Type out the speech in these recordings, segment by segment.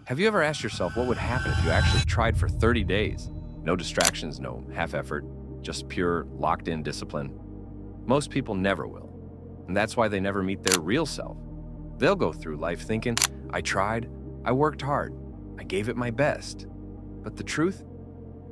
Have you ever asked yourself what would happen if you actually tried for 30 days? No distractions, no half effort, just pure locked in discipline. Most people never will. And that's why they never meet their real self. They'll go through life thinking, I tried, I worked hard, I gave it my best. But the truth?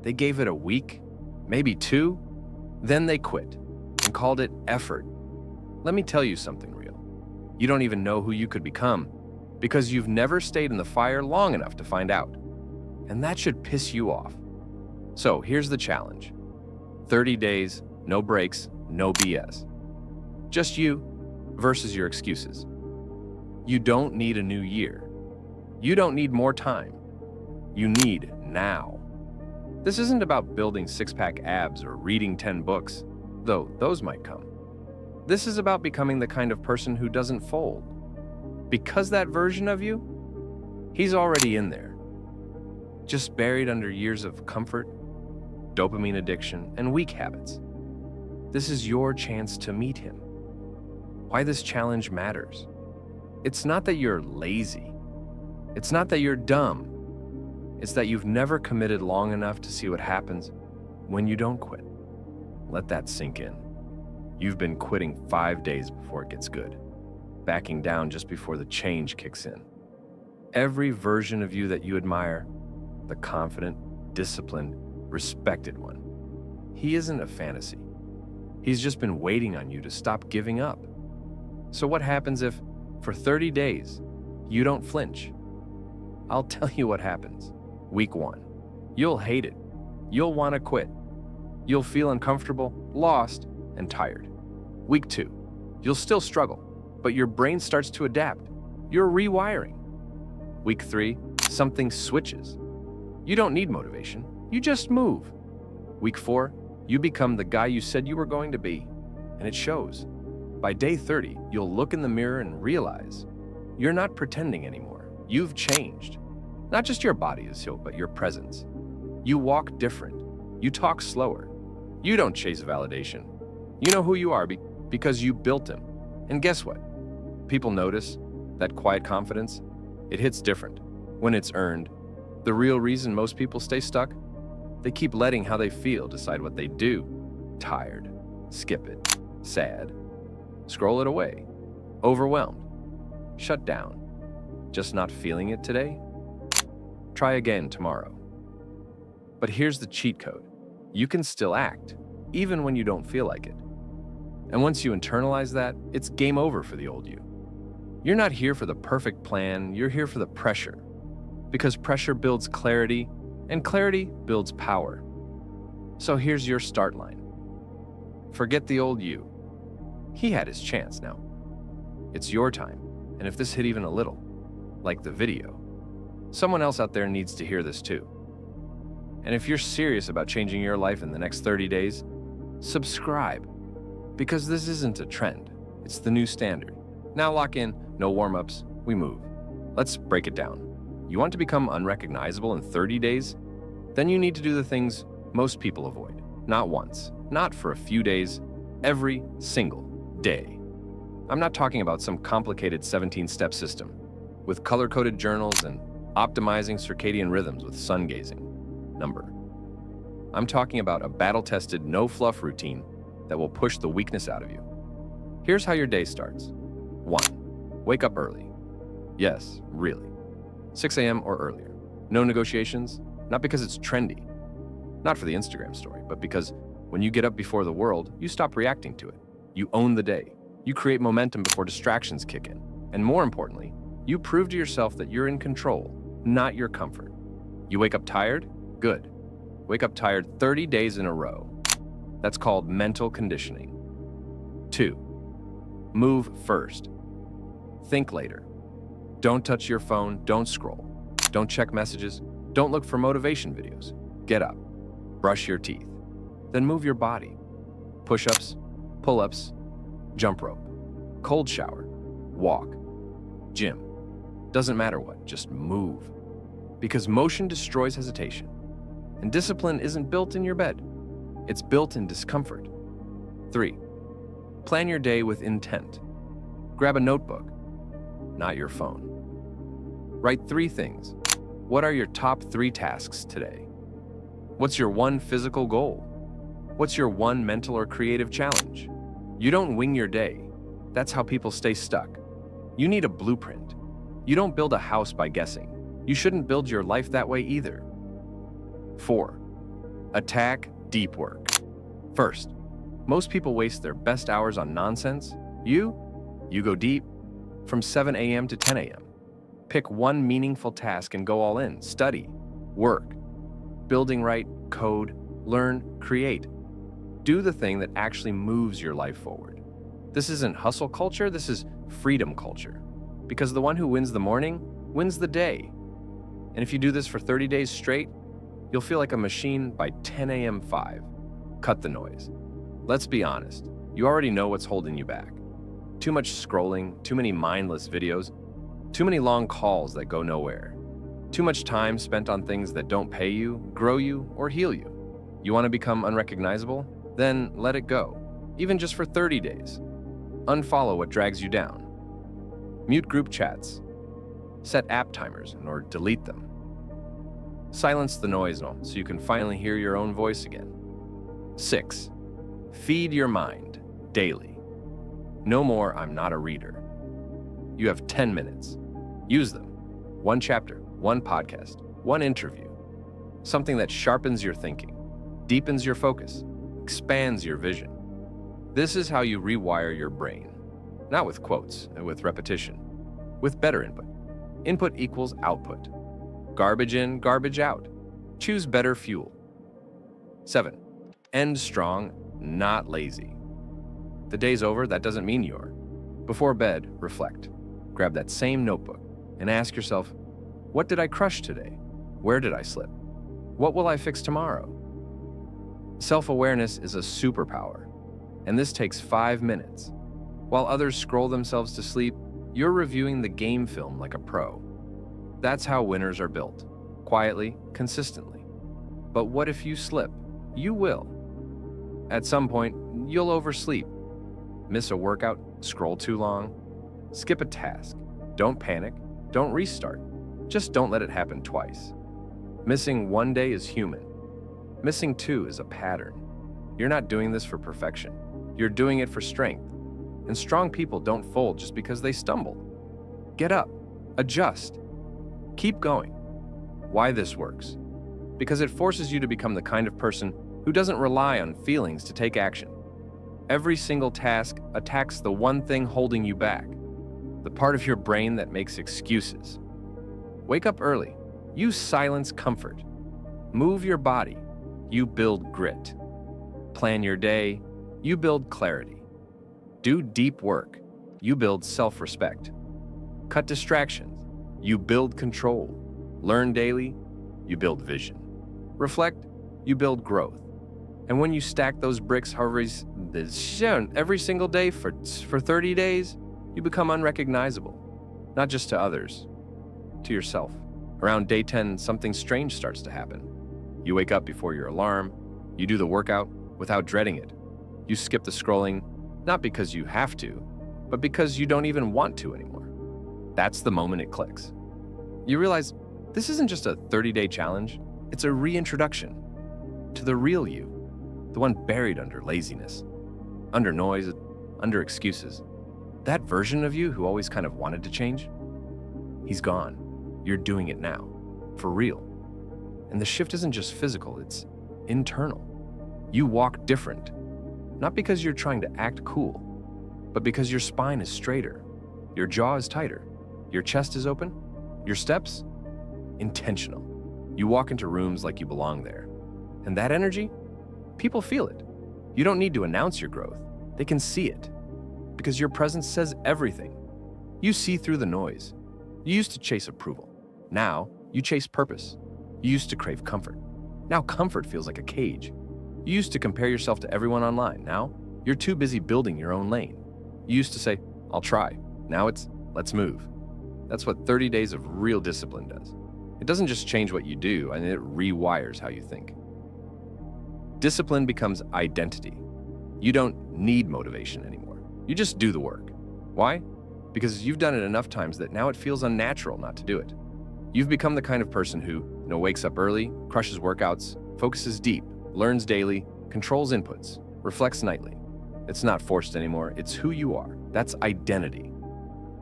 They gave it a week, maybe 2, then they quit and called it effort. Let me tell you something real. You don't even know who you could become because you've never stayed in the fire long enough to find out. And that should piss you off. So here's the challenge. 30 days, no breaks, no BS. Just you versus your excuses. You don't need a new year. You don't need more time. You need now. This isn't about building six-pack abs or reading 10 books, though those might come. This is about becoming the kind of person who doesn't fold. Because that version of you, he's already in there. Just buried under years of comfort, dopamine addiction, and weak habits. This is your chance to meet him. Why this challenge matters. It's not that you're lazy. It's not that you're dumb. It's that you've never committed long enough to see what happens when you don't quit. Let that sink in. You've been quitting 5 days before it gets good, backing down just before the change kicks in. Every version of you that you admire, the confident, disciplined, respected one, he isn't a fantasy. He's just been waiting on you to stop giving up. So what happens if, for 30 days, you don't flinch? I'll tell you what happens. Week 1, you'll hate it. You'll want to quit. You'll feel uncomfortable, lost, and tired. Week 2, you'll still struggle, but your brain starts to adapt. You're rewiring. Week 3, something switches. You don't need motivation. You just move. Week 4, you become the guy you said you were going to be, and it shows. By day 30, you'll look in the mirror and realize you're not pretending anymore. You've changed. Not just your body is healed, but your presence. You walk different. You talk slower. You don't chase validation. You know who you are because you built him. And guess what? People notice that quiet confidence. It hits different when it's earned. The real reason most people stay stuck? They keep letting how they feel decide what they do. Tired. Skip it. Sad. Scroll it away. Overwhelmed. Shut down. Just not feeling it today? Try again tomorrow. But here's the cheat code. You can still act, even when you don't feel like it. And once you internalize that, it's game over for the old you. You're not here for the perfect plan, you're here for the pressure. Because pressure builds clarity, and clarity builds power. So here's your start line. Forget the old you. He had his chance now. It's your time, and if this hit even a little, like the video, someone else out there needs to hear this too. And if you're serious about changing your life in the next 30 days, subscribe. Because this isn't a trend, it's the new standard. Now lock in, no warm-ups, we move. Let's break it down. You want to become unrecognizable in 30 days? Then you need to do the things most people avoid. Not once, not for a few days, every single day. I'm not talking about some complicated 17-step system with color-coded journals and optimizing circadian rhythms with sun gazing. Number. I'm talking about a battle-tested, no-fluff routine that will push the weakness out of you. Here's how your day starts. 1. Wake up early. Yes, really. 6 a.m. or earlier. No negotiations, not because it's trendy. Not for the Instagram story, but because when you get up before the world, you stop reacting to it. You own the day. You create momentum before distractions kick in. And more importantly, you prove to yourself that you're in control, not your comfort. You wake up tired? Good. Wake up tired 30 days in a row. That's called mental conditioning. 2. Move first. Think later. Don't touch your phone, don't scroll. Don't check messages, don't look for motivation videos. Get up. Brush your teeth. Then move your body. Push-ups, pull-ups, jump rope, cold shower, walk, gym. Doesn't matter what, just move. Because motion destroys hesitation. And discipline isn't built in your bed. It's built in discomfort. 3. Plan your day with intent. Grab a notebook, not your phone. Write 3 things What are your top 3 tasks today? What's your one physical goal? What's your one mental or creative challenge? You don't wing your day. That's how people stay stuck. You need a blueprint. You don't build a house by guessing. You shouldn't build your life that way either. 4. Attack deep work. First, most people waste their best hours on nonsense. You go deep from 7 a.m. to 10 a.m. Pick one meaningful task and go all in. Study, work, building right, code, learn, create. Do the thing that actually moves your life forward. This isn't hustle culture, this is freedom culture. Because the one who wins the morning wins the day. And if you do this for 30 days straight, you'll feel like a machine by 10 a.m. 5. Cut the noise. Let's be honest, you already know what's holding you back. Too much scrolling, too many mindless videos, too many long calls that go nowhere. Too much time spent on things that don't pay you, grow you, or heal you. You want to become unrecognizable? Then let it go, even just for 30 days. Unfollow what drags you down. Mute group chats. Set app timers or delete them. Silence the noise so you can finally hear your own voice again. 6. Feed your mind daily. No more, I'm not a reader. You have 10 minutes. Use them. One chapter, one podcast, one interview. Something that sharpens your thinking, deepens your focus, expands your vision. This is how you rewire your brain. Not with quotes and with repetition, with better input. Input equals output. Garbage in, garbage out. Choose better fuel. 7. End strong, not lazy. The day's over, that doesn't mean you're. Before bed, reflect. Grab that same notebook and ask yourself, what did I crush today? Where did I slip? What will I fix tomorrow? Self-awareness is a superpower, and this takes 5 minutes. While others scroll themselves to sleep, you're reviewing the game film like a pro. That's how winners are built, quietly, consistently. But what if you slip? You will. At some point, you'll oversleep, miss a workout, scroll too long, skip a task. Don't panic, don't restart. Just don't let it happen twice. Missing one day is human. Missing 2 is a pattern. You're not doing this for perfection. You're doing it for strength. And strong people don't fold just because they stumble. Get up, adjust, keep going. Why this works? Because it forces you to become the kind of person who doesn't rely on feelings to take action. Every single task attacks the one thing holding you back, the part of your brain that makes excuses. Wake up early. You silence comfort. Move your body. You build grit. Plan your day. You build clarity. Do deep work. You build self-respect. Cut distractions. You build control. Learn daily. You build vision. Reflect. You build growth. And when you stack those bricks every single day for 30 days, you become unrecognizable. Not just to others, to yourself. Around day 10, something strange starts to happen. You wake up before your alarm. You do the workout without dreading it. You skip the scrolling, not because you have to, but because you don't even want to anymore. That's the moment it clicks. You realize this isn't just a 30-day challenge. It's a reintroduction to the real you, the one buried under laziness, under noise, under excuses. That version of you who always kind of wanted to change, he's gone. You're doing it now, for real. And the shift isn't just physical, it's internal. You walk different, not because you're trying to act cool, but because your spine is straighter, your jaw is tighter, your chest is open, your steps, intentional. You walk into rooms like you belong there. And that energy, people feel it. You don't need to announce your growth. They can see it. Because your presence says everything. You see through the noise. You used to chase approval. Now, you chase purpose. You used to crave comfort. Now comfort feels like a cage. You used to compare yourself to everyone online. Now, you're too busy building your own lane. You used to say, I'll try. Now it's, let's move. That's what 30 days of real discipline does. It doesn't just change what you do, and it rewires how you think. Discipline becomes identity. You don't need motivation anymore. You just do the work. Why? Because you've done it enough times that now it feels unnatural not to do it. You've become the kind of person who, wakes up early, crushes workouts, focuses deep, learns daily, controls inputs, reflects nightly. It's not forced anymore, it's who you are. That's identity.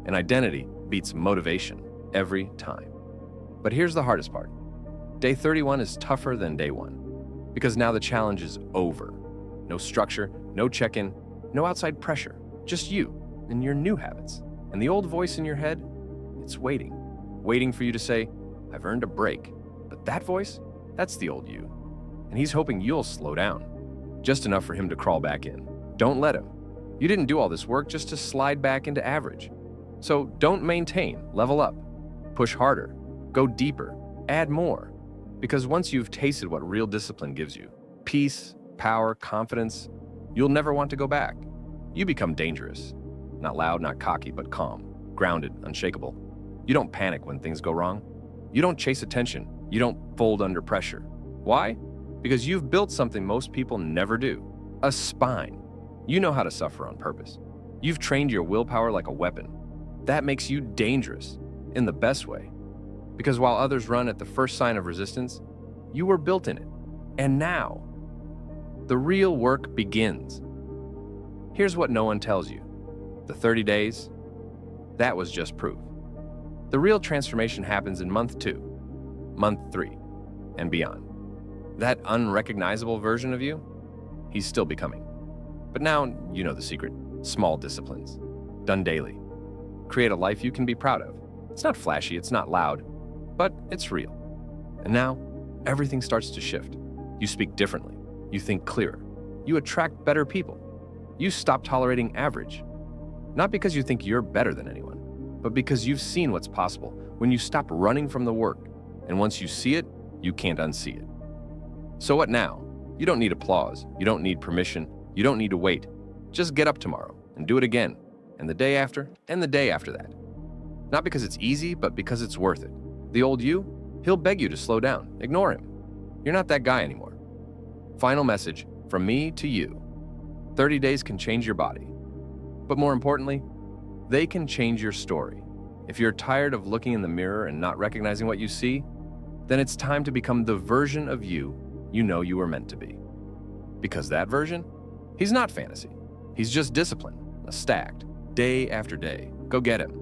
And identity beats motivation every time. But here's the hardest part. Day 31 is tougher than day 1, because now the challenge is over. No structure, no check-in, no outside pressure, just you and your new habits. And the old voice in your head, it's waiting for you to say, I've earned a break. But that voice, that's the old you. And he's hoping you'll slow down, just enough for him to crawl back in. Don't let him. You didn't do all this work just to slide back into average. So don't maintain, level up, push harder, go deeper, add more. Because once you've tasted what real discipline gives you, peace, power, confidence, you'll never want to go back. You become dangerous. Not loud, not cocky, but calm, grounded, unshakable. You don't panic when things go wrong. You don't chase attention. You don't fold under pressure. Why? Because you've built something most people never do. A spine. You know how to suffer on purpose. You've trained your willpower like a weapon. That makes you dangerous, in the best way. Because while others run at the first sign of resistance, you were built in it. And now, the real work begins. Here's what no one tells you. The 30 days, that was just proof. The real transformation happens in month 2, month 3, and beyond. That unrecognizable version of you, he's still becoming. But now you know the secret. Small disciplines, done daily. Create a life you can be proud of. It's not flashy, it's not loud, but it's real. And now, everything starts to shift. You speak differently. You think clearer. You attract better people. You stop tolerating average. Not because you think you're better than anyone, but because you've seen what's possible when you stop running from the work. And once you see it, you can't unsee it. So what now? You don't need applause. You don't need permission. You don't need to wait. Just get up tomorrow and do it again, and the day after, and the day after that. Not because it's easy, but because it's worth it. The old you, he'll beg you to slow down. Ignore him. You're not that guy anymore. Final message from me to you. 30 days can change your body. But more importantly, they can change your story. If you're tired of looking in the mirror and not recognizing what you see, then it's time to become the version of you know you were meant to be. Because that version, he's not fantasy. He's just discipline, stacked, day after day. Go get him.